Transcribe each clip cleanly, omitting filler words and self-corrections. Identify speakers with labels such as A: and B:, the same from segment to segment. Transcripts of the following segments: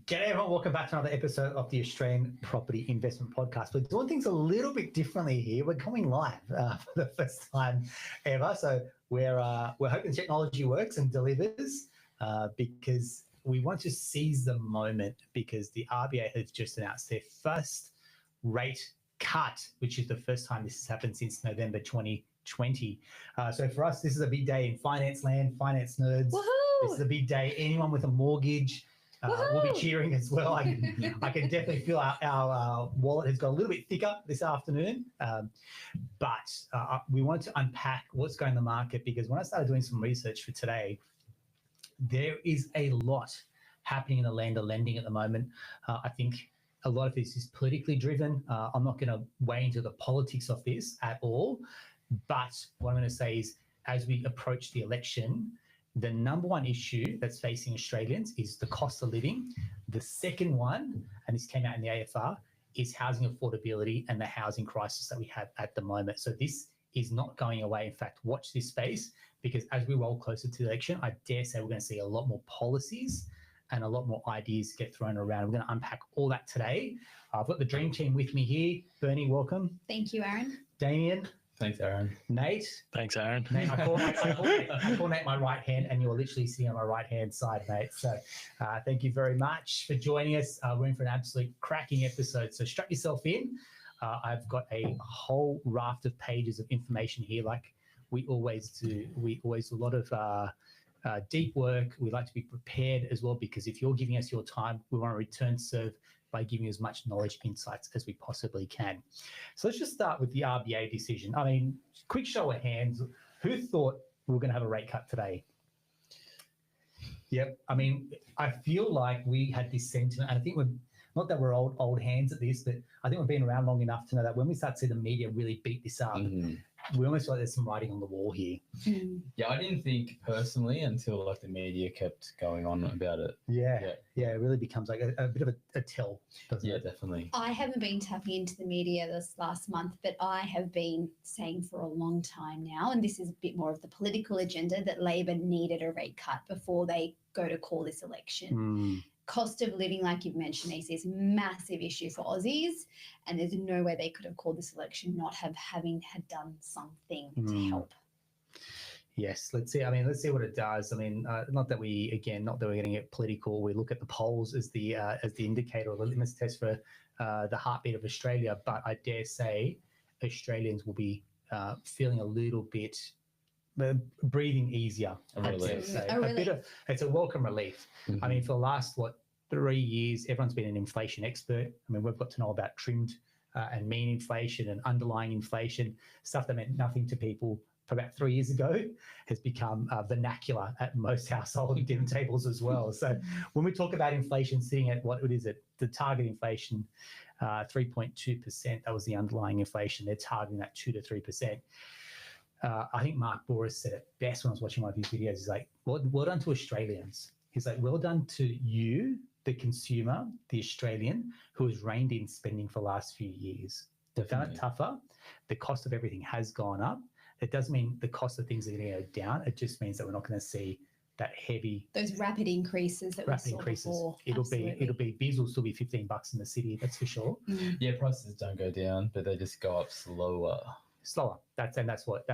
A: G'day everyone, welcome back to another episode of the Australian Property Investment Podcast. We're doing things a little bit differently here. We're coming live for the first time ever. So we're hoping technology works and delivers because we want to seize the moment because the RBA has just announced their first rate cut, which is the first time this has happened since November 2020. So for us, this is a big day in finance land, finance nerds.
B: Woohoo!
A: This is a big day. Anyone with a mortgage we'll be cheering as well. I can definitely feel our wallet has got a little bit thicker this afternoon. But we wanted to unpack what's going on in the market because when I started doing some research for today, there is a lot happening in the land of lending at the moment. I think a lot of this is politically driven. I'm not going to weigh into the politics of this at all. But what I'm going to say is as we approach the election, the number one issue that's facing Australians is the cost of living. The second one, and this came out in the AFR, is housing affordability and the housing crisis that we have at the moment. So this is not going away. In fact, watch this space because as we roll closer to the election, I dare say we're going to see a lot more policies and a lot more ideas get thrown around. We're going to unpack all that today. I've got the dream team with me here. Bernie, welcome.
B: Thank you, Aaron.
A: Damien.
C: Thanks, Aaron.
A: Nate.
D: Thanks, Aaron.
A: Nate, I call Nate my right hand, and you're literally sitting on my right hand side, mate. So thank you very much for joining us. We're in for an absolute cracking episode. So strap yourself in. I've got a whole raft of pages of information here, like we always do. We always do a lot of deep work. We like to be prepared as well because if you're giving us your time, we want to return serve by giving you as much knowledge, insights as we possibly can. So let's just start with the RBA decision. I mean, quick show of hands. Who thought we were going to have a rate cut today? Yep. I mean, I feel like we had this sentiment, and I think not that we're old hands at this, but I think we've been around long enough to know that when we start to see the media really beat this up, we almost feel like there's some writing on the wall here.
C: Yeah, I didn't think personally until like the media kept going on about it.
A: Yeah, it really becomes like a bit of a tell, doesn't it?
C: Yeah, definitely.
B: I haven't been tapping into the media this last month, but I have been saying for a long time now, and this is a bit more of the political agenda, that Labor needed a rate cut before they go to call this election. Cost of living, like you've mentioned, AC, is a massive issue for Aussies, and there's no way they could have called this election not having had done something to help.
A: Yes, let's see. I mean, let's see what it does. I mean, not that we're getting it political. We look at the polls as the indicator or the litmus test for the heartbeat of Australia. But I dare say Australians will be feeling a little bit breathing easier. It's a welcome relief. I mean, for the last 3 years, everyone's been an inflation expert. I mean, we've got to know about trimmed and mean inflation and underlying inflation, stuff that meant nothing to people for about 3 years ago has become vernacular at most household dinner tables as well. So when we talk about inflation sitting at the target inflation, 3.2%, that was the underlying inflation. They're targeting that 2 to 3%. I think Mark Boris said it best when I was watching one of his videos. He's like, well done to Australians. He's like, well done to you, the consumer, the Australian, who has reined in spending for the last few years. They've done it tougher. The cost of everything has gone up. It doesn't mean the cost of things are going to go down. It just means that we're not going to see that heavy...
B: Those rapid increases that we saw before.
A: It'll be beers will still be $15 in the city, that's for sure.
C: Yeah, prices don't go down, but they just go up slower.
A: That's what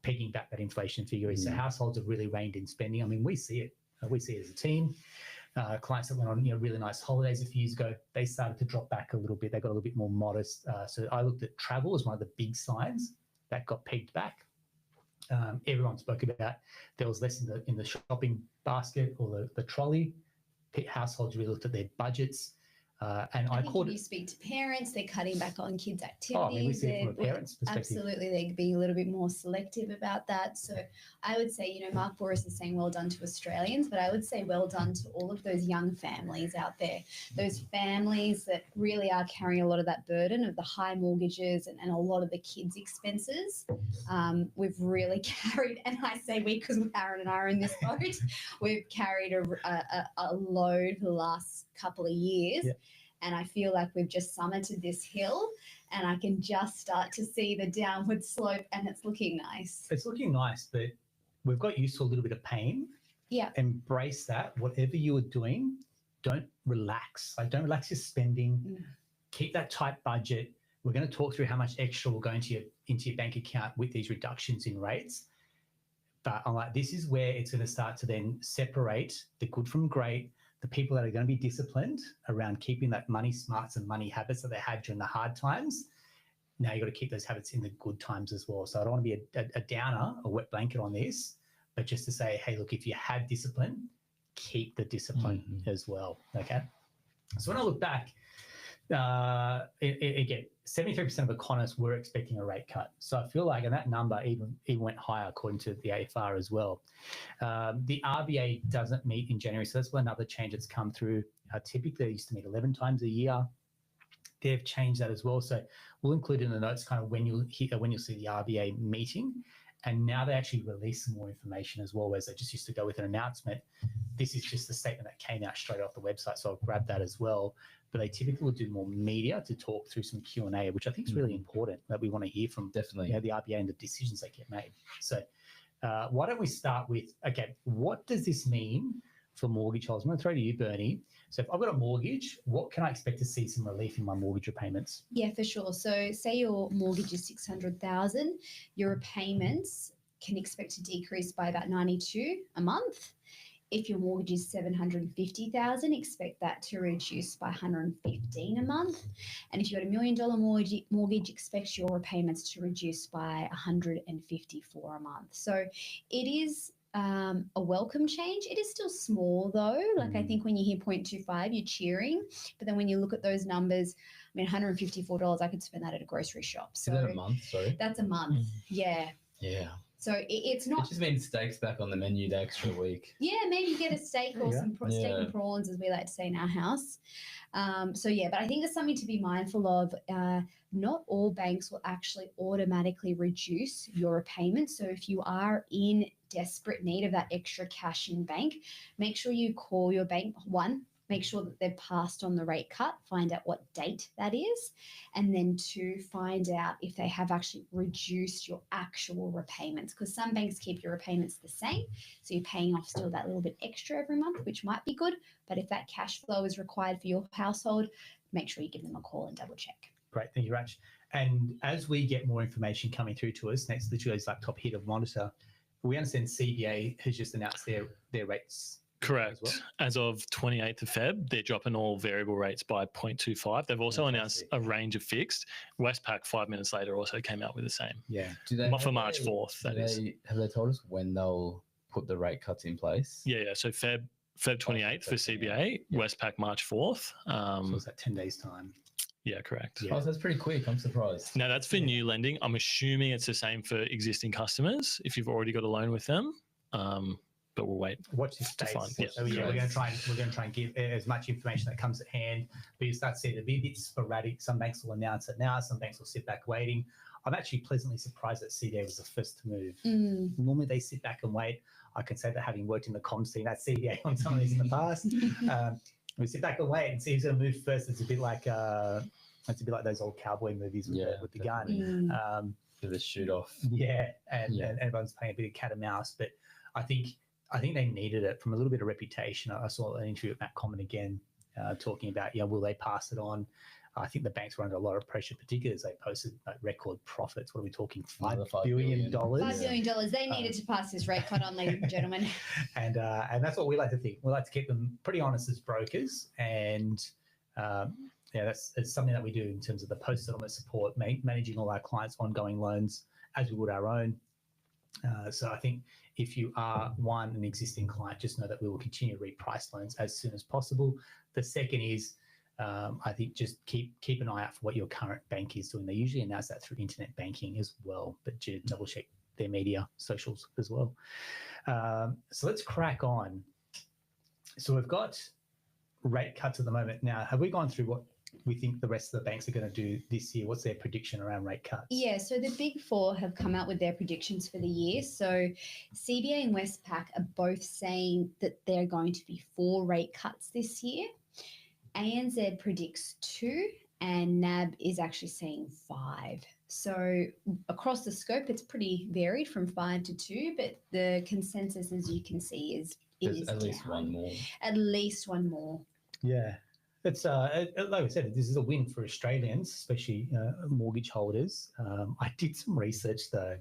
A: pegging back that inflation figure is. So households have really reined in spending. I mean, we see it. We see it as a team. Clients that went on really nice holidays a few years ago, they started to drop back a little bit. They got a little bit more modest. So I looked at travel as one of the big signs that got pegged back. Everyone spoke about there was less in the shopping basket or the trolley. Households really looked at their budgets. And I called
B: you speak to parents, they're cutting back on kids' activities.
A: Oh, I mean, we see it from a parent's perspective.
B: Absolutely, they're being a little bit more selective about that. So I would say, Mark Boris is saying well done to Australians, but I would say well done to all of those young families out there, those families that really are carrying a lot of that burden of the high mortgages and a lot of the kids' expenses. We've really carried, and I say we because Aaron and I are in this boat, we've carried a load for the last couple of years.
A: Yeah.
B: And I feel like we've just summited this hill and I can just start to see the downward slope and it's looking nice.
A: It's looking nice, but we've got used to a little bit of pain.
B: Yeah.
A: Embrace that. Whatever you are doing, don't relax. Like, don't relax your spending. Keep that tight budget. We're going to talk through how much extra will go into your bank account with these reductions in rates. But I'm like, this is where it's going to start to then separate the good from great, the people that are going to be disciplined around keeping that money smarts and money habits that they had during the hard times. Now you've got to keep those habits in the good times as well. So I don't want to be a downer, a wet blanket on this, but just to say, hey, look, if you have discipline, keep the discipline as well. Okay. So when I look back, again, 73% of economists were expecting a rate cut. So I feel like, and that number even went higher according to the AFR as well. The RBA doesn't meet in January, so that's another change that's come through. Typically, they used to meet 11 times a year. They've changed that as well. So we'll include in the notes kind of when you'll see the RBA meeting. And now they actually release some more information as well, whereas they just used to go with an announcement. This is just a statement that came out straight off the website, so I'll grab that as well. But they typically will do more media to talk through some Q&A, which I think is really important, that we want to hear from
C: Definitely
A: the RBA and the decisions that get made. So why don't we start with, okay, what does this mean for mortgage holders? I'm going to throw to you, Bernie. So if I've got a mortgage, what can I expect to see some relief in my mortgage repayments?
B: Yeah, for sure. So say your mortgage is 600,000, your repayments can expect to decrease by about 92 a month. If your mortgage is 750,000, expect that to reduce by 115 a month. And if you've got $1 million mortgage, expect your repayments to reduce by 154 a month. So it is a welcome change. It is still small though. Like I think when you hear 0.25, you're cheering. But then when you look at those numbers, I mean, $154, I could spend that at a grocery shop. So
C: is that a month? Sorry.
B: That's a month. Yeah.
C: Yeah.
B: So it's not.
C: It just means steaks back on the menu the extra week.
B: Yeah, maybe get a steak or some steak and prawns, as we like to say in our house. So yeah, but I think there's something to be mindful of. Not all banks will actually automatically reduce your repayments. So if you are in desperate need of that extra cash in bank, make sure you call your bank. One, make sure that they've passed on the rate cut, find out what date that is, and then two, find out if they have actually reduced your actual repayments, because some banks keep your repayments the same, so you're paying off still that little bit extra every month, which might be good, but if that cash flow is required for your household, make sure you give them a call and double check.
A: Great, thank you, Rach. And as we get more information coming through to us, next literally is laptop here to monitor, we understand CBA has just announced their rates.
D: Correct. As of 28th of Feb, they're dropping all variable rates by 0.25. They've also announced a range of fixed. Westpac 5 minutes later also came out with the same.
A: Yeah.
D: For March 4th, that is.
C: Have they told us when they'll put the rate cuts in place?
D: Yeah. So Feb 28th for CBA, Westpac March 4th.
A: So it's that 10 days time.
D: Yeah, correct.
C: Oh, so that's pretty quick. I'm surprised.
D: Now that's for new lending. I'm assuming it's the same for existing customers if you've already got a loan with them. But we'll wait.
A: Watch this space. So we're going to try and give as much information that comes at hand. But you start to see it a bit sporadic. Some banks will announce it now. Some banks will sit back waiting. I'm actually pleasantly surprised that CBA was the first to move. Normally they sit back and wait. I can say that having worked in the comms team at CBA on some of these in the past, we sit back and wait and see who's going to move first. It's a bit like those old cowboy movies with the gun.
C: The shoot off.
A: Yeah, and everyone's playing a bit of cat and mouse. But I think they needed it from a little bit of reputation. I saw an interview with Matt Common again talking about, will they pass it on? I think the banks were under a lot of pressure, particularly as they posted record profits. What are we talking? $5 billion?
B: $5 billion. They needed to pass this rate cut on, ladies and gentlemen.
A: And that's what we like to think. We like to keep them pretty honest as brokers. And it's something that we do in terms of the post-settlement support, managing all our clients' ongoing loans as we would our own. So I think if you are an existing client, just know that we will continue to reprice loans as soon as possible. The second is, I think just keep an eye out for what your current bank is doing. They usually announce that through internet banking as well, but double check their media socials as well. So let's crack on. So we've got rate cuts at the moment. Now, have we gone through what we think the rest of the banks are going to do this year? What's their prediction around rate cuts? Yeah,
B: so the Big Four have come out with their predictions for the year. So CBA and Westpac are both saying that they're going to be 4 rate cuts this year. ANZ predicts 2 and NAB is actually saying 5. So across the scope, it's pretty varied from 5 to 2, but the consensus, as you can see, is
C: at least one more.
B: At least one more.
A: Yeah. It's like I said, this is a win for Australians, especially mortgage holders. I did some research though,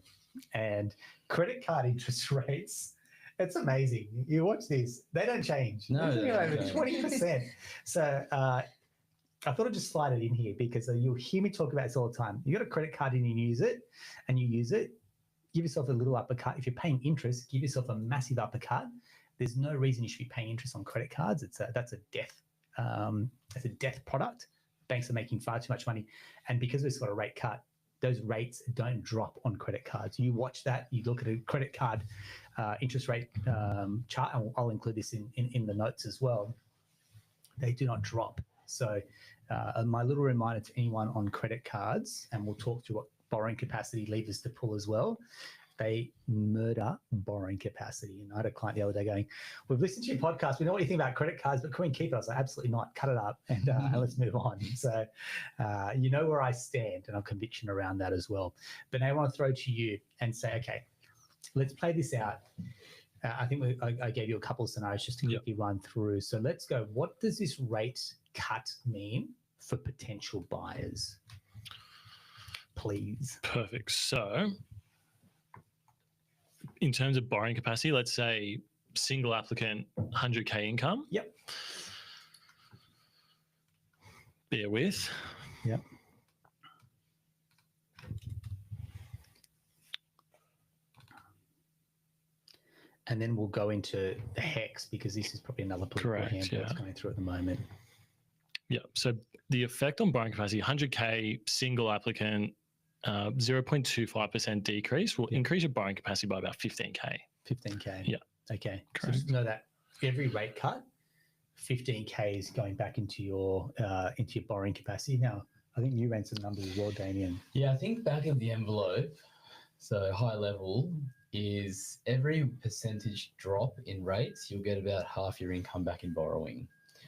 A: and credit card interest rates. It's amazing. You watch this; they don't change.
C: No,
A: It's
C: they don't
A: over
C: change.
A: 20%. So I thought I'd just slide it in here because you'll hear me talk about this all the time. You got a credit card and you use it, give yourself a little uppercut. If you're paying interest, give yourself a massive uppercut. There's no reason you should be paying interest on credit cards. That's a death. It's a death product. Banks are making far too much money, and because we've got a rate cut, those rates don't drop on credit cards. You watch that. You look at a credit card interest rate chart, and I'll include this in the notes as well. They do not drop. So my little reminder to anyone on credit cards, and we'll talk through what borrowing capacity levers to pull as well. They murder borrowing capacity. And I had a client the other day going, "We've listened to your podcast. We know what you think about credit cards, but can we keep it?" I was like, "Absolutely not. Cut it up and let's move on." So you know where I stand and our conviction around that as well. But now I want to throw to you and say, okay, let's play this out. I think I gave you a couple of scenarios just to quickly run through. So let's go. What does this rate cut mean for potential buyers? Please.
D: Perfect. So, in terms of borrowing capacity, let's say single applicant 100K income.
A: Yep.
D: Bear with.
A: Yep. And then we'll go into the HEX because this is probably another political
D: Correct,
A: handle that's
D: yeah.
A: going through at the moment.
D: Yeah. So the effect on borrowing capacity, 100K single applicant, 0.25% decrease will increase your borrowing capacity by about 15K.
A: 15K.
D: Yeah.
A: Okay. So
D: Correct.
A: just know that every rate cut, 15K is going back into your borrowing capacity. Now, I think you ran some numbers as well, Damien.
C: Yeah, I think back of the envelope, so high level, is every percentage drop in rates, you'll get about half your income back in borrowing.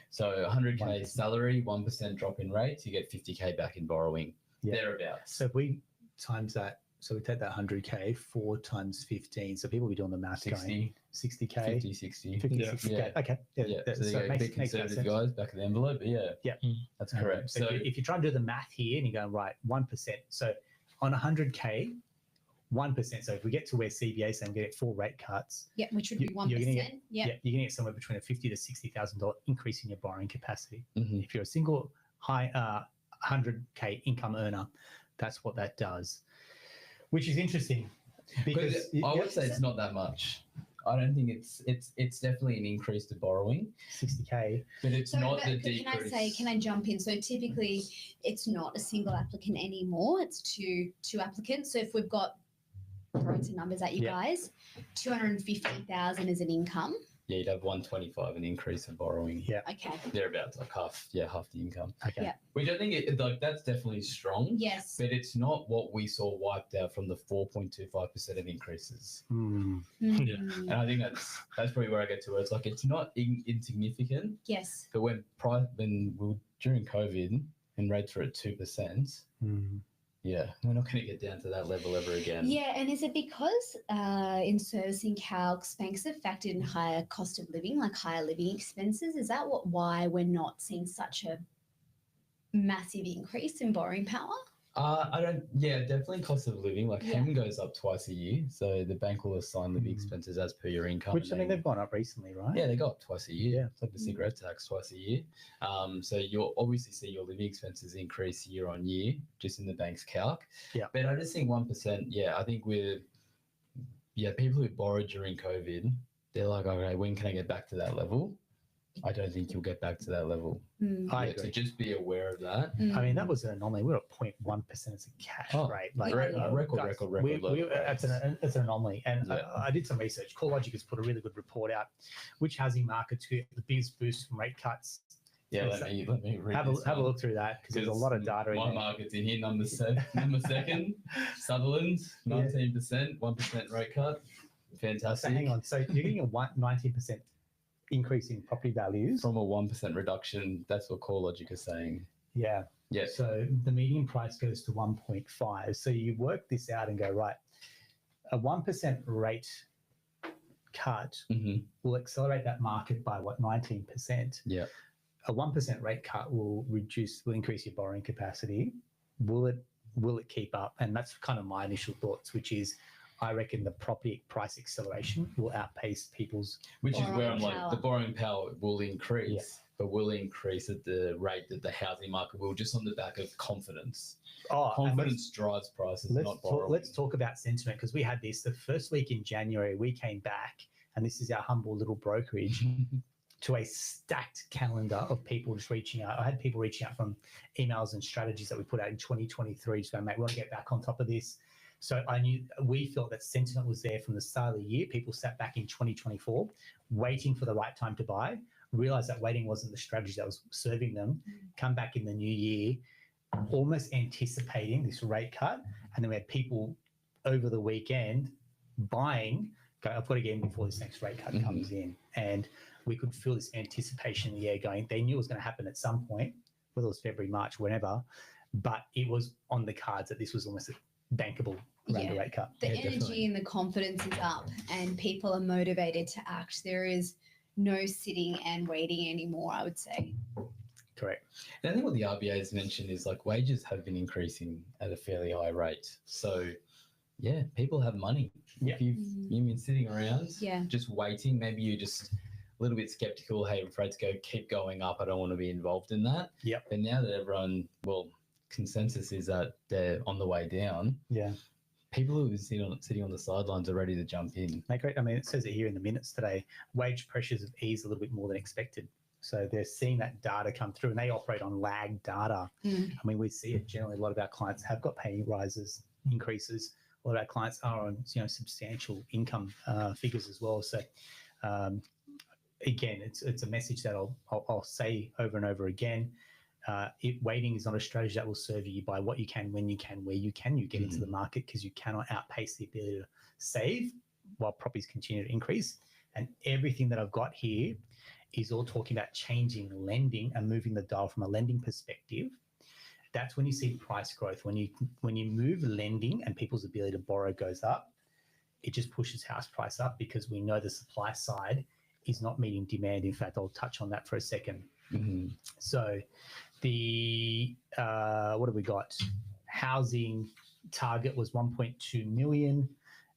C: So 100K
A: 1%.
C: salary, 1% drop in rates, you get 50K back in borrowing.
A: Yeah.
C: Thereabouts.
A: So if we times that, so we take that 100K, 4 times 15. So people will be doing the math going
C: 60,
A: 60K.
C: 50, 60.
A: 50,
D: Yeah.
A: 60K.
C: Yeah.
A: Okay.
C: Yeah, so
A: so
C: you
A: it
C: go a bit
A: makes
C: conservative,
A: sense.
C: guys, back of the envelope, but yeah.
A: Yeah.
C: That's correct.
A: So if you try and do the math here and you're going, right, 1%. So on 100K, 1%. So if we get to where CBA is saying we get 4 rate cuts,
B: Yeah, which would be
A: You're
B: 1%.
A: gonna get-
B: Yeah.
A: you're going to get somewhere between a $50,000 to $60,000 increase in your borrowing capacity.
C: Mhm.
A: If you're a single high 100K income earner, that's what that does, which is interesting. Because
C: I would say it's not that much. I don't think it's definitely an increase to borrowing,
A: 60K.
C: but it's
B: So,
C: not
B: but
C: the
B: can
C: decrease.
B: can I jump in? So typically it's not a single applicant anymore. It's two applicants. So if we've got throwing some numbers at you
A: Yeah.
B: guys, 250,000 is an income.
C: Yeah, you'd have 125 an increase in borrowing.
A: Yeah.
B: Okay.
C: Thereabouts, like half the income.
A: Okay.
B: Yeah.
C: Which I think that's definitely strong.
B: Yes.
C: But it's not what we saw wiped out from the 4.25% of increases.
A: Hmm.
D: Yeah.
C: And I think that's probably where I get to where it's like it's not insignificant,
B: Yes.
C: but when we were during COVID and rates were at 2%,
A: Hmm.
C: yeah, we're not going to get down to that level ever again.
B: Yeah, and is it because in servicing calcs, banks have factored in higher cost of living, like higher living expenses? Is that why we're not seeing such a massive increase in borrowing power?
C: Yeah, definitely cost of living. Like
B: Yeah.
C: HEM goes up twice a year. So the bank will assign living
A: Mm.
C: expenses as per your income.
A: Which, I
C: and
A: mean,
C: then-
A: they've gone up recently, right?
C: Yeah, they go up twice a year.
A: Yeah.
C: It's like the cigarette tax twice a year. So you'll obviously see your living expenses increase year on year just in the bank's calc.
A: Yeah.
C: But I just think 1%, I think people who borrowed during COVID, they're like, okay, when can I get back to that level? I don't think you'll get back to that level.
B: Mm.
A: I
C: Yeah,
A: agree.
C: so just be aware of that.
A: I mean, that was an anomaly. We were at 0.1% as a cash
C: Oh,
A: rate. Like
B: Re-
C: record
A: guys,
C: low
A: that's an anomaly. And
C: Yeah.
A: I did some research. CoreLogic has put a really good report out. Which housing markets get the biggest boost from rate cuts?
C: Yeah,
A: Yes,
C: let me read
A: Have
C: this
A: a
C: one.
A: look through that because there's a lot of data in
C: My
A: there.
C: market's in here. Number second, Sutherland, 19%, 1% rate cut.
A: So
C: Fantastic.
A: hang on. So you're getting a 19% increase in property values.
C: From a 1% reduction, that's what CoreLogic is saying.
A: Yeah.
C: Yeah.
A: So the median price goes to 1.5. So you work this out and go, right, a 1% rate cut
C: Mm-hmm.
A: will accelerate that market by 19%.
C: Yeah.
A: a 1% rate cut will increase your borrowing capacity. Will it keep up? And that's kind of my initial thoughts, which is I reckon the property price acceleration will outpace people's.
C: Which is where
B: Borrowing
C: I'm like,
B: power.
C: the borrowing power will increase, but will increase at the rate that the housing market will, just on the back of confidence.
A: Oh, and
C: Confidence drives prices, not borrowing.
A: let's talk about sentiment, because we had this the first week in January. We came back, and this is our humble little brokerage, to a stacked calendar of people just reaching out. I had people reaching out from emails and strategies that we put out in 2023, just going, mate, we want to get back on top of this. So we felt that sentiment was there from the start of the year. People sat back in 2024, waiting for the right time to buy, realized that waiting wasn't the strategy that was serving them, come back in the new year, almost anticipating this rate cut. And then we had people over the weekend buying, go, I've got to get in before this next rate cut comes in. And we could feel this anticipation in the air going, they knew it was going to happen at some point, whether it was February, March, whenever, but it was on the cards that this was almost a bankable rate cut.
B: The
C: Yeah,
B: energy
C: definitely.
B: and the confidence is up, and people are motivated to act. There is no sitting and waiting anymore, I would say.
A: Correct.
C: And I think what the RBA has mentioned is like wages have been increasing at a fairly high rate. So, yeah, people have money.
A: Yeah.
C: If you've been sitting around,
B: Yeah.
C: just waiting, maybe you're just a little bit skeptical. Hey, if rates keep going up, I don't want to be involved in that.
A: Yep.
C: But now that everyone, consensus is that they're on the way down.
A: Yeah.
C: People who are sitting on the sidelines are ready to jump in.
A: I mean, it says it here in the minutes today, wage pressures have eased a little bit more than expected. So they're seeing that data come through, and they operate on lag data. I mean, we see it generally. A lot of our clients have got pay rises, increases. A lot of our clients are on substantial income figures as well. So again, it's a message that I'll say over and over again. Waiting is not a strategy that will serve you. By what you can, when you can, where you can. You get into the market because you cannot outpace the ability to save while properties continue to increase. And everything that I've got here is all talking about changing lending and moving the dial from a lending perspective. That's when you see price growth. When you move lending and people's ability to borrow goes up, it just pushes house price up, because we know the supply side is not meeting demand. In fact, I'll touch on that for a second.
C: Mm-hmm.
A: So the what have we got? Housing target was 1.2 million.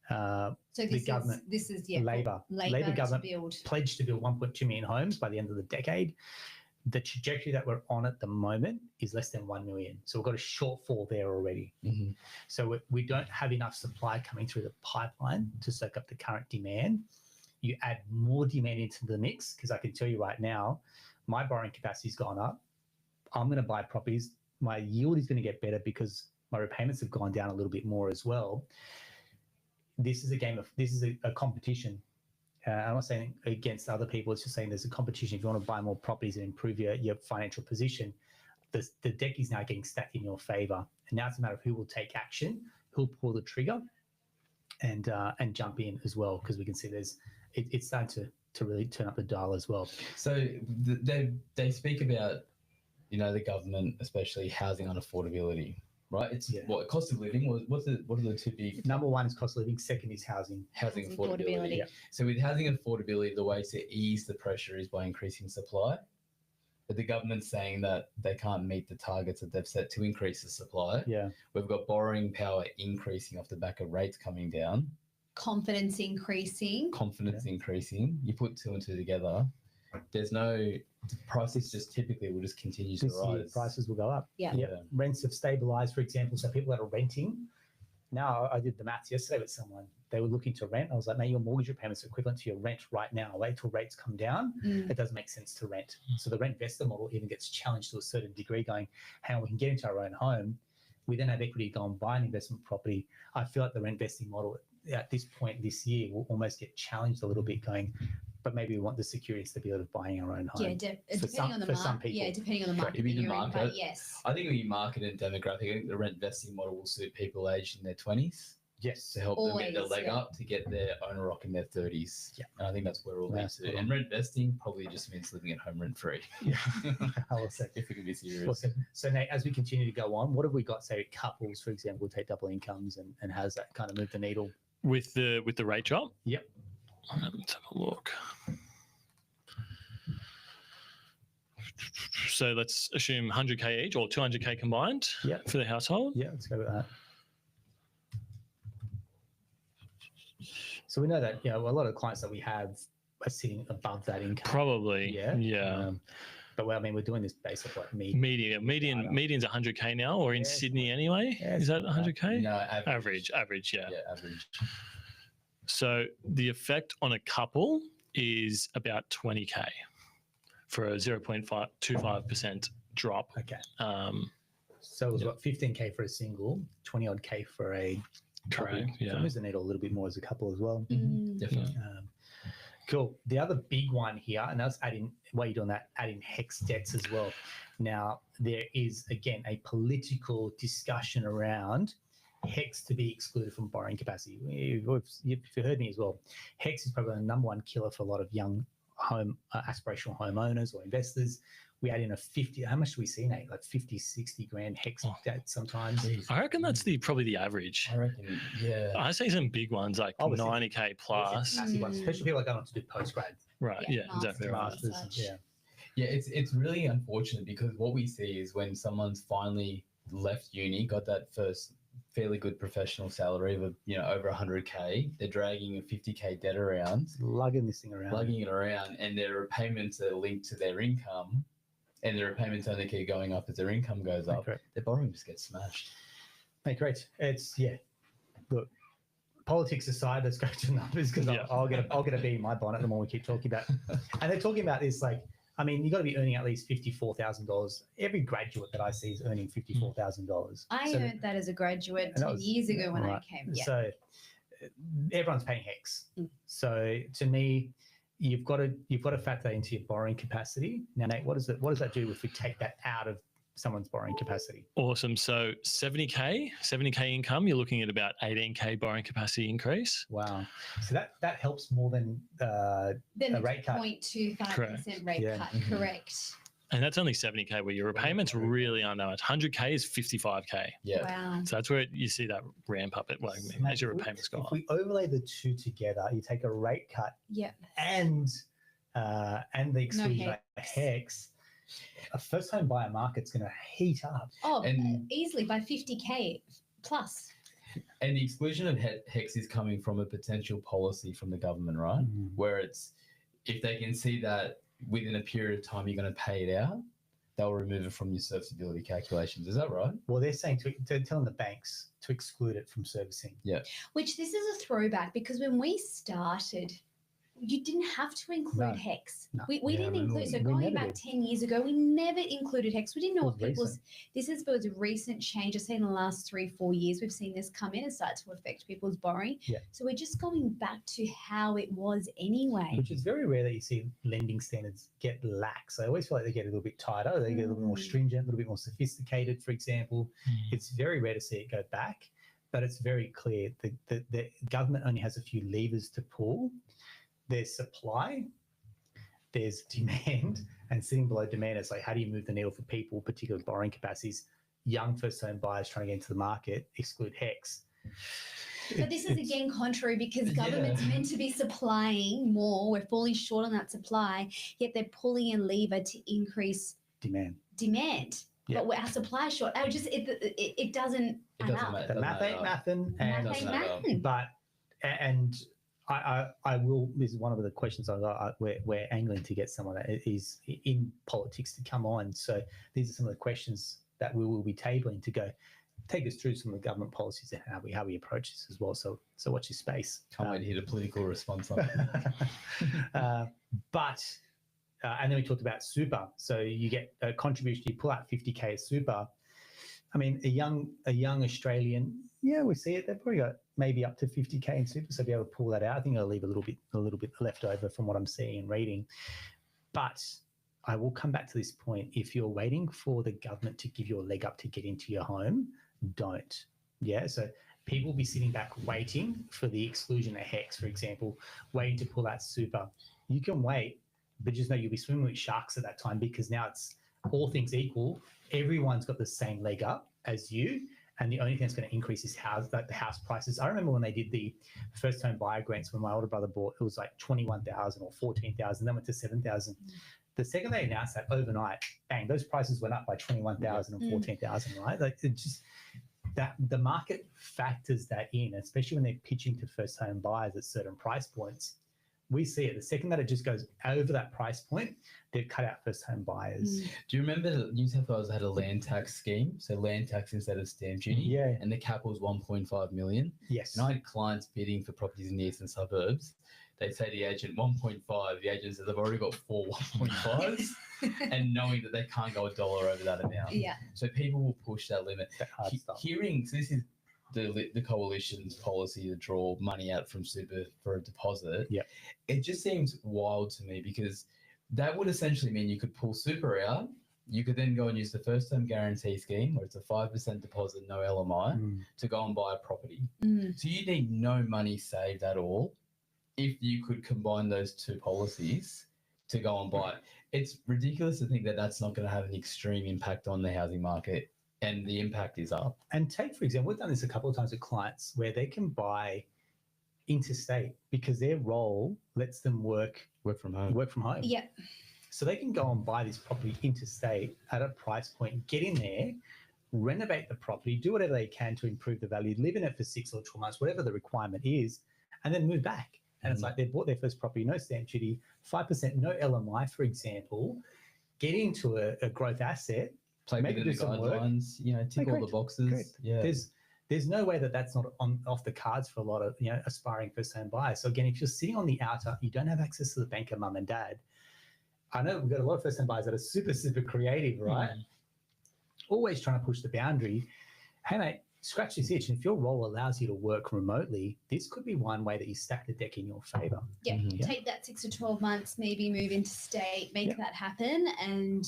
B: So this is
A: Labor
B: to
A: government
B: build.
A: pledged to build 1.2 million homes by the end of the decade. The trajectory that we're on at the moment is less than 1 million. So we've got a shortfall there already.
C: Mm-hmm.
A: So we don't have enough supply coming through the pipeline to soak up the current demand. You add more demand into the mix, because I can tell you right now, my borrowing capacity's gone up. I'm going to buy properties. My yield is going to get better because my repayments have gone down a little bit more as well. This is a competition. I'm not saying against other people. It's just saying there's a competition. If you want to buy more properties and improve your financial position, the deck is now getting stacked in your favor. And now it's a matter of who will take action, who'll pull the trigger, and jump in as well, because we can see it's starting to really turn up the dial as well.
C: So they speak about, the government, especially housing unaffordability, right? It's what cost of living. What are the two big?
A: Number one is cost of living. Second is housing
C: affordability.
A: Yeah.
C: So with housing affordability, the way to ease the pressure is by increasing supply. But the government's saying that they can't meet the targets that they've set to increase the supply.
A: Yeah.
C: We've got borrowing power increasing off the back of rates coming down.
B: Confidence increasing.
C: Increasing. You put two and two together. There's no prices just typically will just continue to
A: This year,
C: rise.
A: prices will go up.
B: Yeah.
A: Rents have stabilized, for example. So people that are renting, now I did the maths yesterday with someone. They were looking to rent. I was like, mate, your mortgage repayments are equivalent to your rent right now. Wait till rates come down. It doesn't make sense to rent. So the rent-vestor model even gets challenged to a certain degree, going, hang on, we can get into our own home. We then have equity to go and buy an investment property. I feel like the rent-vesting model at this point this year will almost get challenged a little bit, going, but maybe we want the security and stability of buying our own home.
B: Yeah, depending on the market. Yeah, depending on the market.
C: If you
B: that you're in,
C: market,
B: but yes.
C: I think when you market and demographic, I think the rent vesting model will suit people aged in their 20s
A: Yes.
C: to help them get their
B: Always,
C: leg
B: yeah.
C: up to get their owner rock in their 30s.
A: Yeah.
C: And I think that's where we'll lead to.
A: Absolutely.
C: And rent vesting probably just means living at home rent free.
A: Yeah. I'll say.
C: If we can be serious.
A: Awesome. So Nate, as we continue to go on, what have we got? Say couples, for example, take double incomes, and how does that kind of move the needle?
D: With the rate drop?
A: Yep.
D: Let's have a look. So let's assume 100K each or 200K combined
A: Yep.
D: for the household.
A: Yeah, let's go with that. So we know that, a lot of clients that we have are sitting above that income.
D: Probably.
A: Yeah.
D: Yeah.
A: But we're doing this based off what
D: Median's 100K now, or in
A: Yeah,
D: Sydney anyway.
A: yeah,
D: Is that 100K?
C: No,
D: Average, yeah.
C: Yeah, average.
D: So the effect on a couple is about 20K for a 0.25% drop.
A: Okay.
D: So
A: it was what, 15K for a single, 20 odd K for a
D: correct.
A: couple.
D: Yeah.
A: So moves the needle a little bit more as a couple as well.
C: Definitely.
A: Cool. The other big one here, and that's while you're doing that, adding HEX debts as well. Now, there is, again, a political discussion around HEX to be excluded from borrowing capacity. If you heard me as well, HEX is probably the number one killer for a lot of young aspirational homeowners or investors. We add in a 50, how much do we see, Nate? Like 50, 60 grand HEX debt sometimes.
D: I reckon that's probably the average.
C: I reckon, yeah.
D: I see some big ones like
A: Obviously,
D: 90K plus.
A: Massive ones, especially people that go on to do postgrad.
D: Right. Yeah, exactly right.
A: Masters.
B: Such.
A: Yeah.
C: Yeah, it's really unfortunate because what we see is when someone's finally left uni, got that first fairly good professional salary of over 100K, they're dragging a 50K debt around,
A: Lugging this thing around.
C: lugging it around, and their repayments are linked to their income, and their repayments only keep going up as their income goes up.
A: Correct.
C: Their borrowing just gets smashed.
A: Mate, great. Look, politics aside, let's go to numbers because
D: Yeah.
A: I'll get a bee in my bonnet the more we keep talking about. And they're talking about this you got to be earning at least $54,000. Every graduate that I see is earning $54,000.
B: I earned that as a graduate
A: And that
B: 10
A: was-
B: years ago when I
A: right.
B: came. Yeah.
A: So everyone's paying HEX.
B: Mm.
A: So to me, you've got to factor that into your borrowing capacity. Now, Nate, what does that do if we take that out of someone's borrowing capacity?
D: Awesome. So 70K income, you're looking at about 18K borrowing capacity increase.
A: Wow. So that helps more than
B: Then
A: a rate cut.
B: 0.25% rate
A: Yeah.
B: cut.
C: Mhm.
B: Correct.
D: And that's only 70K where your repayments really aren't that much. 100K is 55K.
C: Yeah.
B: Wow.
D: So that's where you see that ramp up as your repayments go
A: If
D: up.
A: we overlay the two together, you take a rate cut
B: Yeah.
A: and the exclusion of
B: HEX.
A: HEX, a first home buyer market's going to heat up.
B: Oh,
C: And-
B: easily by 50K plus.
C: And the exclusion of HEX is coming from a potential policy from the government, right? Where it's, if they can see that within a period of time you're going to pay it out, they'll remove it from your serviceability calculations. Is that right?
A: Well, they're saying they're telling the banks to exclude it from servicing.
B: Which this is a throwback because when we started, you didn't have to include
A: No.
B: HEX.
A: No.
B: We
C: Yeah,
B: didn't include. So
A: we
B: going
A: never
B: back
A: did.
B: 10 years ago, we never included HEX. We didn't know
A: It
B: what
A: was
B: people's.
A: recent.
B: Was a recent change. I'd say in the last 3-4 years, we've seen this come in and start to affect people's borrowing.
A: Yeah.
B: So we're just going back to how it was anyway.
A: Which is very rare that you see lending standards get lax. I always feel like they get a little bit tighter. They get a little bit more stringent, a little bit more sophisticated, for example. It's very rare to see it go back, but it's very clear that the government only has a few levers to pull. There's supply, there's demand, and sitting below demand is like, how do you move the needle for people, particularly borrowing capacities, young first home buyers trying to get into the market, exclude HEX.
B: But this is
A: It's-
B: again contrary because
C: Yeah.
B: government's meant to be supplying more. We're falling short on that supply, yet they're pulling a lever to increase
A: demand.
B: demand.
A: Yeah.
B: But our supply is short. It doesn't
C: It
B: add
C: doesn't
B: up.
C: matter.
A: The math ain't mathin', and
B: Math ain't
C: doesn't add up.
B: mathin'.
A: but and I will. This is one of the questions I got. We're angling to get someone that is in politics to come on. So these are some of the questions that we will be tabling to go take us through some of the government policies and how we approach this as well. So watch your space.
C: Can't wait to hit a political response on that.
A: And then we talked about super. So you get a contribution, you pull out 50K as super. I mean, a young Australian, yeah, we see it. They've probably got maybe up to 50K in super, so be able to pull that out. I think I'll leave a little bit left over from what I'm seeing and reading. But I will come back to this point. If you're waiting for the government to give you a leg up to get into your home, don't. Yeah, so people will be sitting back waiting for the exclusion of HEX, for example, waiting to pull out super. You can wait, but just know you'll be swimming with sharks at that time because now it's all things equal. Everyone's got the same leg up as you. And the only thing that's going to increase is the house prices. I remember when they did the first home buyer grants when my older brother bought, it was like 21,000 or 14,000, then went to 7,000. The second they announced that overnight, bang, those prices went up by 21,000 and 14,000, right? Like it just that the market factors that in, especially when they're pitching to first home buyers at certain price points. We see it. The second that it just goes over that price point, they've cut out first home buyers.
C: Do you remember that New South Wales had a land tax scheme? So land tax instead of stamp duty.
A: Yeah.
C: And the cap was 1.5 million.
A: Yes.
C: And I had clients bidding for properties in the eastern suburbs. They'd say to the agent 1.5. The agent says they've already got 4 1.5s, and knowing that they can't go $1 over that amount.
B: Yeah.
C: So people will push that limit.
A: That hard stuff.
C: Hearing, so this is the coalition's policy to draw money out from super for a deposit.
A: Yep.
C: It just seems wild to me because that would essentially mean you could pull super out. You could then go and use the first term guarantee scheme where it's a 5% deposit, no LMI, to go and buy a property. So you need no money saved at all if you could combine those two policies to go and buy it. It's ridiculous to think that that's not going to have an extreme impact on the housing market, and the impact is up.
A: And take, for example, we've done this a couple of times with clients where they can buy interstate because their role lets them work
C: from home.
B: Yeah.
A: So they can go and buy this property interstate at a price point, get in there, renovate the property, do whatever they can to improve the value, live in it for 6 or 12 months, whatever the requirement is, and then move back. And it's like they bought their first property, no stamp duty, 5%, no LMI, for example, get into a growth asset,
C: Play
A: maybe
C: within
A: do
C: the
A: some work.
C: guidelines, tick all the boxes.
A: Great.
C: Yeah.
A: There's no way that that's not off the cards for a lot of aspiring first-home buyers. So again, if you're sitting on the outer, you don't have access to the banker, mum and dad. I know we've got a lot of first-home buyers that are super, super creative, right? Always trying to push the boundary. Hey, mate, scratch this itch. And if your role allows you to work remotely, this could be one way that you stack the deck in your favor.
B: Yeah.
C: Mhm.
B: Take that 6 to 12 months, maybe move into state, make that happen. And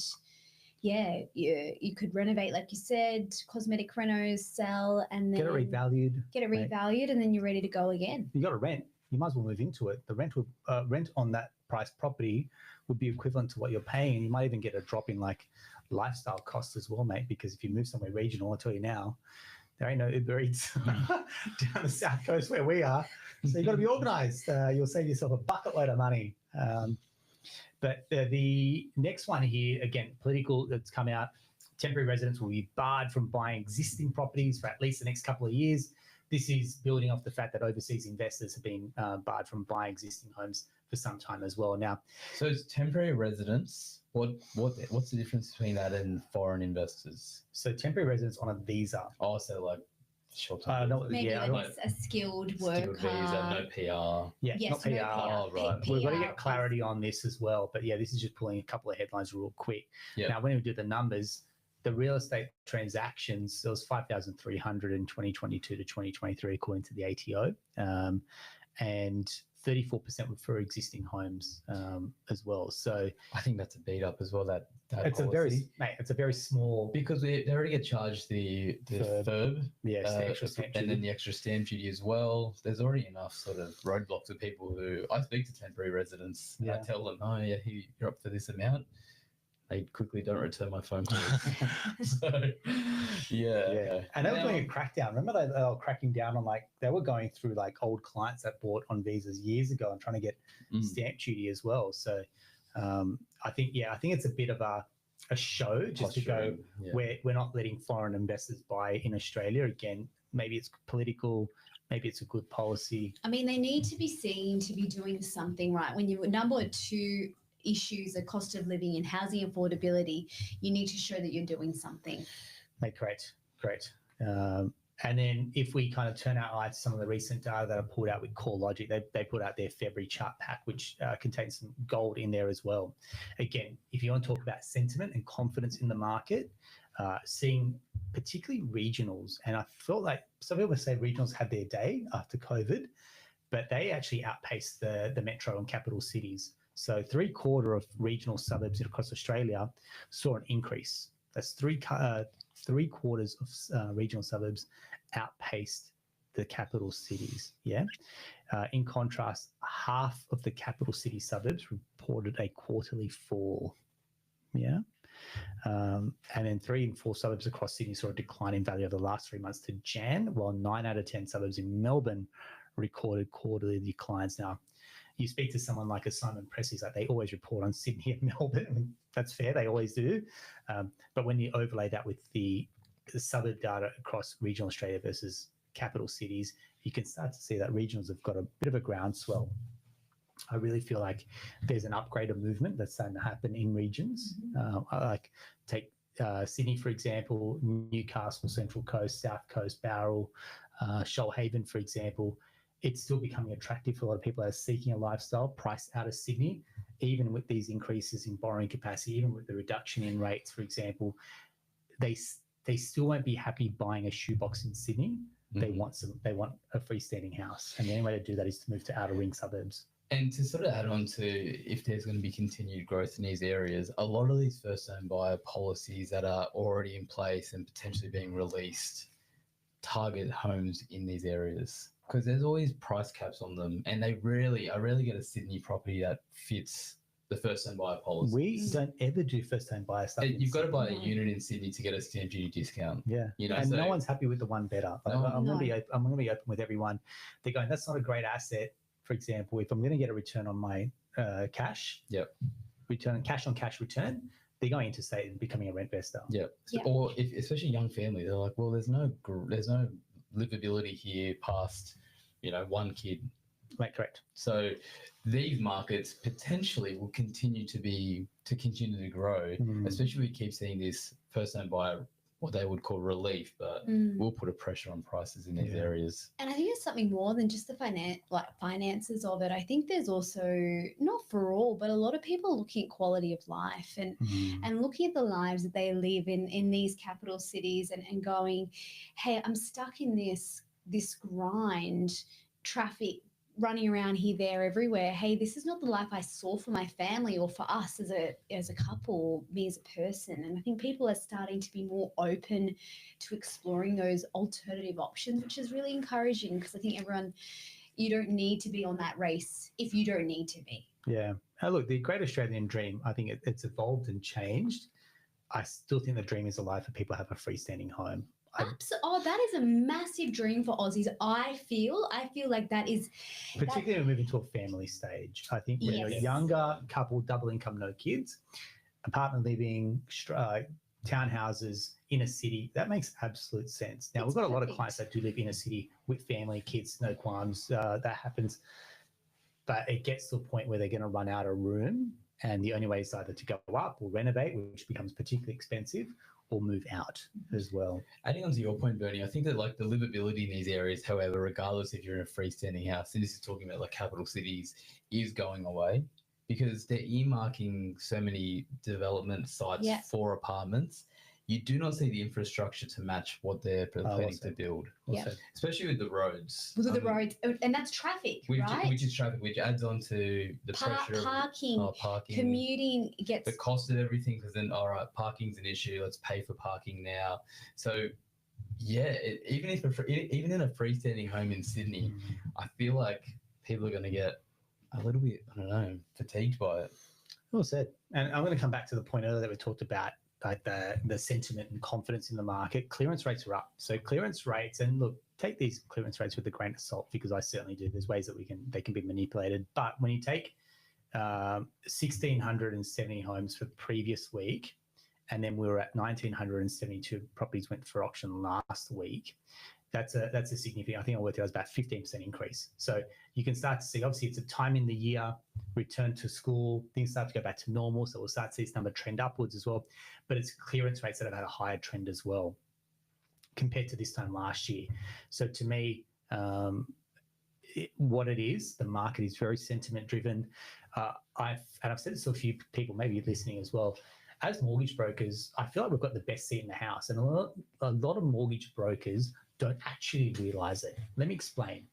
B: you could renovate, like you said, cosmetic renos, sell, and then
A: Get it revalued. Right.
B: revalued, and then you're ready to go again.
A: You got to rent. You might as well move into it. The rent on that price property would be equivalent to what you're paying. And you might even get a drop in like lifestyle costs as well, mate, because if you move somewhere regional, I'll tell you now, there ain't no Uber Eats down the south coast where we are. So you've got to be organised. You'll save yourself a bucket load of money. But the next one here, again, political that's come out, temporary residents will be barred from buying existing properties for at least the next couple of years. This is building off the fact that overseas investors have been barred from buying existing homes for some time as well. Now,
C: So it's temporary residents. What's the difference between that and foreign investors?
A: so temporary residents on a visa.
C: Oh, so like short-term.
A: No,
B: Maybe
A: yeah,
B: like a skilled worker.
C: visa, no PR.
A: yeah,
B: Yes,
A: not PR.
B: no PR.
C: Oh, right.
A: We've got to
B: PR
A: get clarity on this as well. But yeah, this is just pulling a couple of headlines real quick.
C: Yeah.
A: Now, when we do the numbers, the real estate transactions, there was 5,300 in 2022 to 2023, according to the ATO. And 34% were for existing homes as well. So
C: I think that's a beat up as well. That
A: it's
C: policy.
A: it's a very small,
C: because they already get charged the FIRB,
A: yes, the extra stamp
C: and
A: duty.
C: then the extra stamp duty as well. There's already enough sort of roadblocks of people who I speak to temporary residents. And I
A: Yeah.
C: tell them, oh yeah, you're up for this amount. They quickly don't return my phone calls. So yeah, okay.
A: And they were
C: Now-
A: doing a crackdown. Remember they were cracking down on they were going through old clients that bought on visas years ago and trying to get stamp duty as well. So I think it's a bit of a show just to go
C: Posturing, yeah.
A: where we're not letting foreign investors buy in Australia. Again, maybe it's political, maybe it's a good policy.
B: I mean, they need to be seen to be doing something right. When you number two issues, the cost of living and housing affordability, you need to show that you're doing something.
A: Great. And then if we kind of turn our eyes to some of the recent data that are pulled out with CoreLogic, they put out their February chart pack, which contains some gold in there as well. Again, if you want to talk about sentiment and confidence in the market, seeing particularly regionals, and I felt like some people say regionals had their day after COVID, but they actually outpaced the metro and capital cities. So 3/4 of regional suburbs across Australia saw an increase. That's 3/4 of regional suburbs outpaced the capital cities. Yeah. In contrast, half of the capital city suburbs reported a quarterly fall. Yeah. And then 3 and 4 suburbs across Sydney saw a decline in value over the last 3 months to Jan, while 9 out of 10 suburbs in Melbourne recorded quarterly declines. Now, you speak to someone like a Simon Pressey's, like they always report on Sydney and Melbourne. I mean, that's fair, they always do. But when you overlay that with the suburb data across regional Australia versus capital cities, you can start to see that regionals have got a bit of a groundswell. I really feel like there's an upgrade of movement that's starting to happen in regions. I like take Sydney, for example, Newcastle, Central Coast, South Coast, Bowral, Shoalhaven, for example. It's still becoming attractive for a lot of people that are seeking a lifestyle priced out of Sydney, even with these increases in borrowing capacity, even with the reduction in rates, for example. They still won't be happy buying a shoebox in Sydney. They want a freestanding house, and the only way to do that is to move to outer ring suburbs.
C: And to sort of add on to if there's going to be continued growth in these areas, a lot of these first home buyer policies that are already in place and potentially being released target homes in these areas because there's always price caps on them, and I rarely get a Sydney property that fits the first home buyer policy.
A: We don't ever do first home buyer stuff.
C: You've got to buy a unit in Sydney to get a stamp duty discount.
A: Yeah,
C: you know,
A: and
C: so
A: no one's happy with the one better. I'm going to be open with everyone. They're going, that's not a great asset. For example, if I'm going to get a return on my cash, cash on cash return, they're going interstate and becoming a rent investor.
C: Or if, especially young family, they're like, well, there's no livability here past, one kid.
A: Right, correct.
C: So these markets potentially will continue to grow, especially if we keep seeing this first home buyer, what they would call relief, but will put a pressure on prices in these areas.
B: And I think it's something more than just the finances of it. I think there's also, not for all, but a lot of people looking at quality of life and looking at the lives that they live in these capital cities and going, hey, I'm stuck in this grind, traffic, running around here, there, everywhere. Hey, this is not the life I saw for my family or for us as a couple, me as a person. And I think people are starting to be more open to exploring those alternative options, which is really encouraging because I think you don't need to be on that race if you don't need to be.
A: Yeah. Look, the Great Australian Dream, I think it's evolved and changed. I still think the dream is alive for people to have a freestanding home.
B: That is a massive dream for Aussies. I feel like that is
A: particularly when we move into a family stage. I think when you're a younger couple, double income, no kids, apartment living, townhouses in a city, that makes absolute sense. Now we've got a lot of clients that do live in a city with family, kids, no qualms. That happens, but it gets to a point where they're going to run out of room, and the only way is either to go up or renovate, which becomes particularly expensive, or move out as well.
C: Adding on to your point, Bernie, I think that like the livability in these areas, however, regardless if you're in a freestanding house, and this is talking about like capital cities, is going away because they're earmarking so many development sites for apartments. You do not see the infrastructure to match what they're planning to build, especially with the roads.
B: With the roads, and that's traffic, right?
C: Which is traffic, which adds on to the pressure
B: of parking, commuting gets
C: the cost of everything. Because then, all right, parking's an issue. Let's pay for parking now. So, even in a freestanding home in Sydney, I feel like people are going to get a little bit, I don't know, fatigued by it.
A: Well said. And I'm going to come back to the point earlier that we talked about, like the sentiment and confidence in the market. Clearance rates are up. So clearance rates, and look, take these clearance rates with a grain of salt because I certainly do. There's ways that they can be manipulated. But when you take 1,670 homes for the previous week, and then we were at 1,972 properties went for auction last week, that's a significant, I think I worked out, it was about 15% increase. So you can start to see, obviously it's a time in the year, return to school, things start to go back to normal. So we'll start to see this number trend upwards as well. But it's clearance rates that have had a higher trend as well compared to this time last year. So to me, what it is, the market is very sentiment driven. I've said this to a few people, maybe listening as well. As mortgage brokers, I feel like we've got the best seat in the house, and a lot of mortgage brokers don't actually realize it. Let me explain.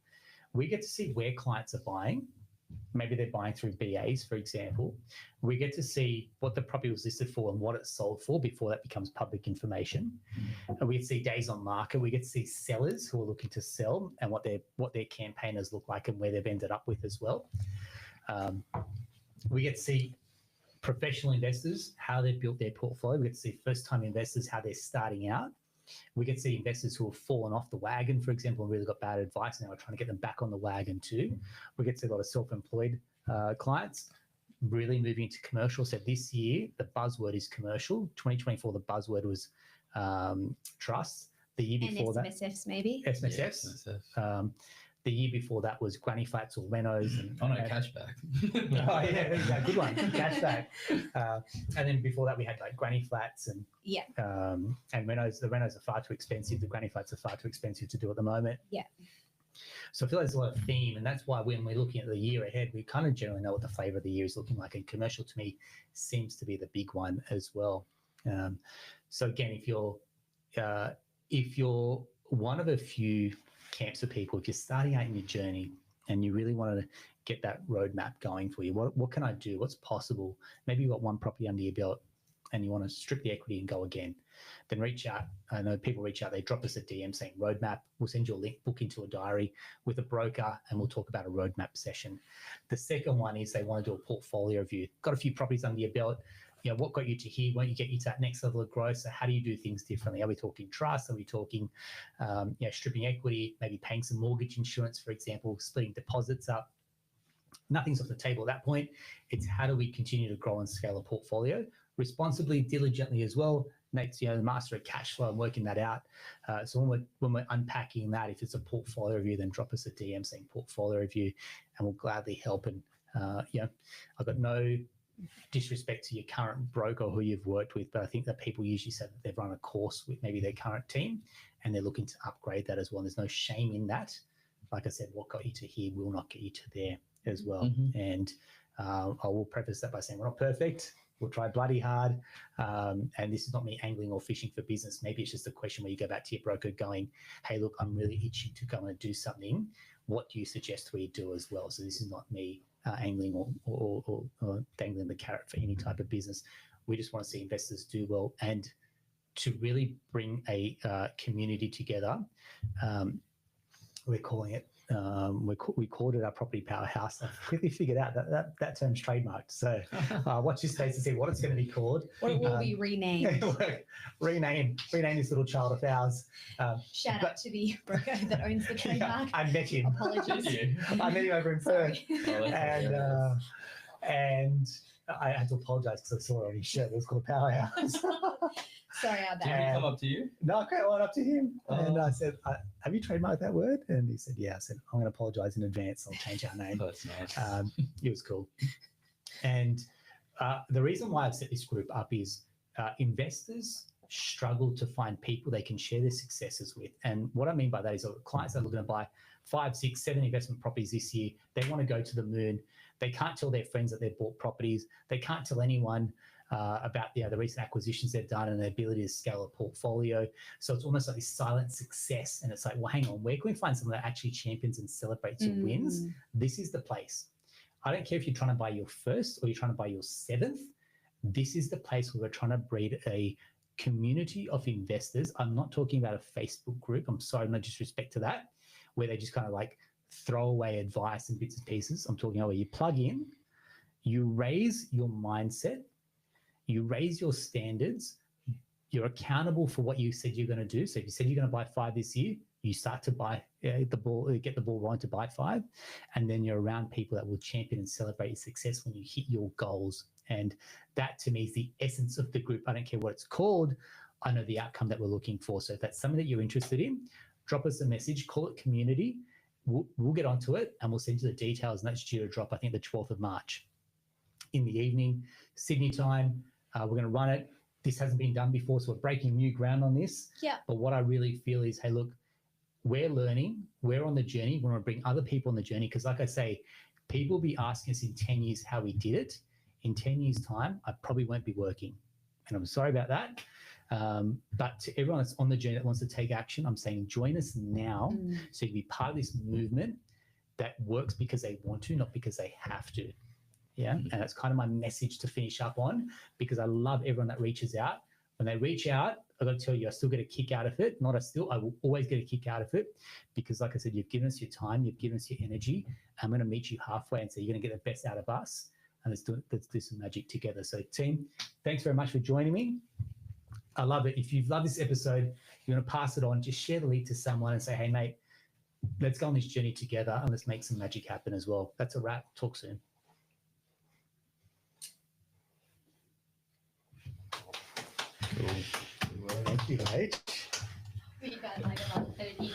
A: We get to see where clients are buying. Maybe they're buying through BAs, for example. We get to see what the property was listed for and what it's sold for before that becomes public information. And we get to see days on market. We get to see sellers who are looking to sell and what their campaigners look like and where they've ended up with as well. We get to see professional investors, how they've built their portfolio. We get to see first-time investors, how they're starting out. We get to see investors who have fallen off the wagon, for example, and really got bad advice, and now we're trying to get them back on the wagon too. We get to see a lot of self-employed clients, really moving into commercial. So this year, the buzzword is commercial. 2024, the buzzword was trust. The year
B: And
A: before that,
B: SMSFs maybe.
A: SMSFs. The year before that was granny flats or renos. And,
C: Oh no, cashback.
A: oh yeah, good one, cashback. And then before that, we had like granny flats and
B: Yeah.
A: and renos. The renos are far too expensive. The granny flats are far too expensive to do at the moment.
B: Yeah.
A: So I feel there's a lot of theme, and that's why when we're looking at the year ahead, we kind of generally know what the flavour of the year is looking like. And commercial, to me, seems to be the big one as well. So again, if you're one of a few camps of people, if you're starting out in your journey and you really want to get that roadmap going for you, what can I do? What's possible? Maybe you've got one property under your belt and you want to strip the equity and go again, then reach out. I know people reach out, they drop us a DM saying roadmap. We'll send you a link, book into a diary with a broker, and we'll talk about a roadmap session. The second one is they want to do a portfolio review. Got a few properties under your belt. You know, what got you to here? Won't you get you to that next level of growth? So how do you do things differently? Are we talking trust? Are we talking stripping equity, maybe paying some mortgage insurance, for example, splitting deposits up? Nothing's off the table at that point. It's how do we continue to grow and scale a portfolio responsibly, diligently as well. Nate's, the master of cash flow and working that out. So when we're unpacking that, if it's a portfolio review, then drop us a DM saying portfolio review, and we'll gladly help. And I've got no disrespect to your current broker or who you've worked with, but I think that people usually say that they've run a course with maybe their current team and they're looking to upgrade that as well. And there's no shame in that. Like I said, what got you to here will not get you to there as well.
C: Mm-hmm.
A: And I will preface that by saying we're not perfect. We'll try bloody hard. And this is not me angling or fishing for business. Maybe it's just a question where you go back to your broker going, hey, look, I'm really itching to go and do something. What do you suggest we do as well? So this is not me angling or dangling the carrot for any type of business. We just want to see investors do well and to really bring a community together. We're calling it, we called it our property powerhouse. I quickly figured out that term's trademarked. So watch this space to see what it's going to be called.
B: Or it will be renamed.
A: rename this little child of ours.
B: Shout out to the broker that owns the trademark.
A: I met him.
B: Apologies.
A: I met him over in Perth.
B: Sorry.
A: And I had to apologise because I saw it on his shirt. It was called Powerhouse.
B: Sorry about
C: Did
B: that.
C: he come up to you?
A: No, I went up to him and I said, have you trademarked that word? And he said, yeah. I said, I'm going to apologise in advance. I'll change our name.
C: That's nice.
A: It was cool. And the reason why I've set this group up is investors struggle to find people they can share their successes with. And what I mean by that is clients that are looking to buy 5, 6, 7 investment properties this year. They want to go to the moon. They can't tell their friends that they've bought properties. They can't tell anyone about the recent acquisitions they've done and their ability to scale a portfolio. So it's almost like this silent success. And it's like, well, hang on, where can we find someone that actually champions and celebrates your wins? This is the place. I don't care if you're trying to buy your first or you're trying to buy your 7th. This is the place where we're trying to breed a community of investors. I'm not talking about a Facebook group. I'm sorry, no disrespect to that, where they just kind of like throw away advice and bits and pieces. I'm talking about where you plug in, you raise your mindset, you raise your standards, you're accountable for what you said you're going to do. So if you said you're going to buy 5 this year, you start to buy get the ball rolling to buy 5, and then you're around people that will champion and celebrate your success when you hit your goals. And that to me is the essence of the group. I don't care what it's called. I know the outcome that we're looking for. So if that's something that you're interested in, drop us a message, call it community. We'll get onto it and we'll send you the details. And that's due to drop, I think, the 12th of March in the evening, Sydney time. We're going to run it. This hasn't been done before, so we're breaking new ground on this.
B: Yeah.
A: But what I really feel is, hey, look, we're learning. We're on the journey. We want to bring other people on the journey because, like I say, people will be asking us in 10 years how we did it. In 10 years' time, I probably won't be working. And I'm sorry about that. But to everyone that's on the journey that wants to take action, I'm saying join us now so you can be part of this movement that works because they want to, not because they have to. Yeah. And that's kind of my message to finish up on, because I love everyone that reaches out. When they reach out, I've got to tell you, I still get a kick out of it. I will always get a kick out of it because, like I said, you've given us your time, you've given us your energy. I'm going to meet you halfway and say, you're going to get the best out of us. And let's do some magic together. So team, thanks very much for joining me. I love it. If you've loved this episode, you're going to pass it on, just share the link to someone and say, hey, mate, let's go on this journey together and let's make some magic happen as well. That's a wrap. Talk soon. Thank you, H.
B: We've got like about 30